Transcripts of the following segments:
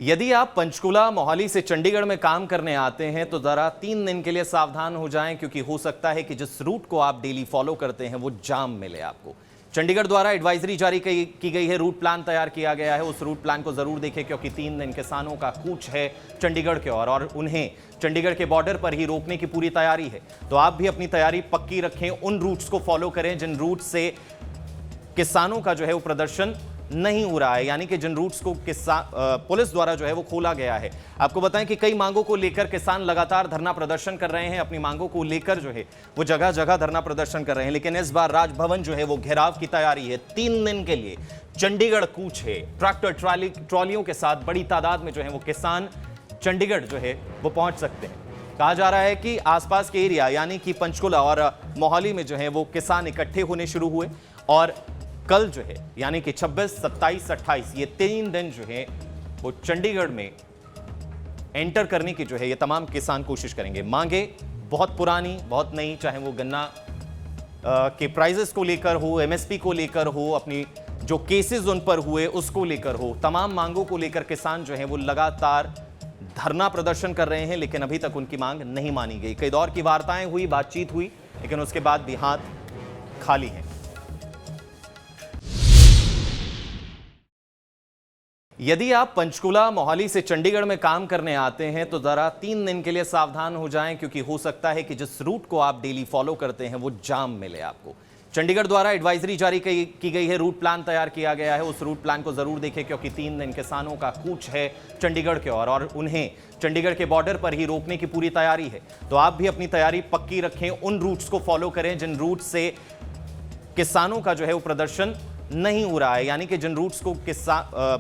यदि आप पंचकुला मोहाली से चंडीगढ़ में काम करने आते हैं तो जरा 3 दिन के लिए सावधान हो जाएं, क्योंकि हो सकता है कि जिस रूट को आप डेली फॉलो करते हैं वो जाम मिले आपको। चंडीगढ़ द्वारा एडवाइजरी जारी की गई है, रूट प्लान तैयार किया गया है। उस रूट प्लान को जरूर देखें, क्योंकि 3 दिन किसानों का कूच है चंडीगढ़ की ओर और उन्हें चंडीगढ़ के बॉर्डर पर ही रोकने की पूरी तैयारी है। तो आप भी अपनी तैयारी पक्की रखें, उन रूट्स को फॉलो करें जिन रूट से किसानों का जो है वो प्रदर्शन नहीं हो रहा है, यानी कि जिन रूट्स को पुलिस द्वारा जो है वो खोला गया है। आपको बताएं कि कई मांगों को लेकर किसान लगातार धरना प्रदर्शन कर रहे हैं, अपनी मांगों को लेकर जो है वो जगह जगह धरना प्रदर्शन कर रहे हैं। लेकिन इस बार राजभवन जो है वो घेराव की तैयारी है। 3 दिन के लिए चंडीगढ़ कूच है। ट्रैक्टर ट्रॉलियों के साथ बड़ी तादाद में जो है वो किसान चंडीगढ़ जो है वो पहुंच सकते हैं। कहा जा रहा है कि आसपास के एरिया यानी कि पंचकुला और मोहाली में जो है वो किसान इकट्ठे होने शुरू हुए और कल जो है यानी कि 26, 27, 28 ये 3 दिन जो है वो चंडीगढ़ में एंटर करने की जो है ये तमाम किसान कोशिश करेंगे। मांगे बहुत पुरानी बहुत नई, चाहे वो गन्ना के प्राइजेस को लेकर हो, एमएसपी को लेकर हो, अपनी जो केसेस उन पर हुए उसको लेकर हो, तमाम मांगों को लेकर किसान जो है वो लगातार धरना प्रदर्शन कर रहे हैं। लेकिन अभी तक उनकी मांग नहीं मानी गई। कई दौर की वार्ताएं हुई, बातचीत हुई, लेकिन उसके बाद भी हाथ खाली हैं। यदि आप पंचकुला मोहाली से चंडीगढ़ में काम करने आते हैं तो जरा 3 दिन के लिए सावधान हो जाएं, क्योंकि हो सकता है कि जिस रूट को आप डेली फॉलो करते हैं वो जाम मिले आपको। चंडीगढ़ द्वारा एडवाइजरी जारी की गई है, रूट प्लान तैयार किया गया है। उस रूट प्लान को जरूर देखें, क्योंकि 3 दिन किसानों का कूच है चंडीगढ़ की ओर और उन्हें चंडीगढ़ के बॉर्डर पर ही रोकने की पूरी तैयारी है। तो आप भी अपनी तैयारी पक्की रखें, उन रूट्स को फॉलो करें जिन रूट से किसानों का जो है वो प्रदर्शन नहीं हो रहा है, यानी कि जिन रूट्स को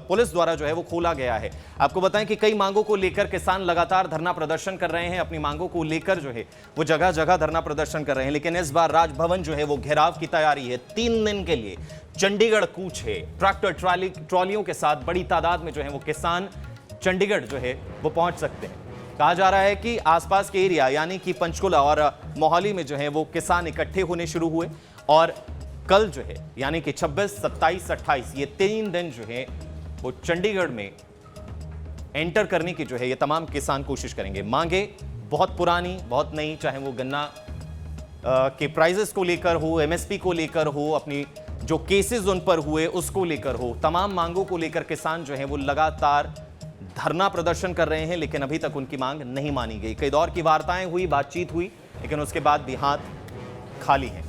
पुलिस द्वारा जो है वो खोला गया है। आपको बताएं कि कई मांगों को लेकर किसान लगातार धरना प्रदर्शन कर रहे हैं, अपनी मांगों को लेकर जो है वो जगह जगह धरना प्रदर्शन कर रहे हैं। लेकिन इस बार राजभवन जो है वो घेराव की तैयारी है। 3 दिन के लिए चंडीगढ़ कूच है। ट्रैक्टर ट्रॉलियों के साथ बड़ी तादाद में जो है वो किसान चंडीगढ़ जो है वो पहुंच सकते हैं। कहा जा रहा है कि आसपास के एरिया यानी कि पंचकुला और मोहाली में जो है वो किसान इकट्ठे होने शुरू हुए और कल जो है यानी कि 26, 27, 28 ये 3 दिन जो है वो चंडीगढ़ में एंटर करने की जो है ये तमाम किसान कोशिश करेंगे। मांगे बहुत पुरानी बहुत नई, चाहे वो गन्ना के प्राइजेस को लेकर हो, एमएसपी को लेकर हो, अपनी जो केसेस उन पर हुए उसको लेकर हो, तमाम मांगों को लेकर किसान जो है वो लगातार धरना प्रदर्शन कर रहे हैं। लेकिन अभी तक उनकी मांग नहीं मानी गई। कई दौर की वार्ताएं हुई, बातचीत हुई, लेकिन उसके बाद भी हाथ खाली हैं।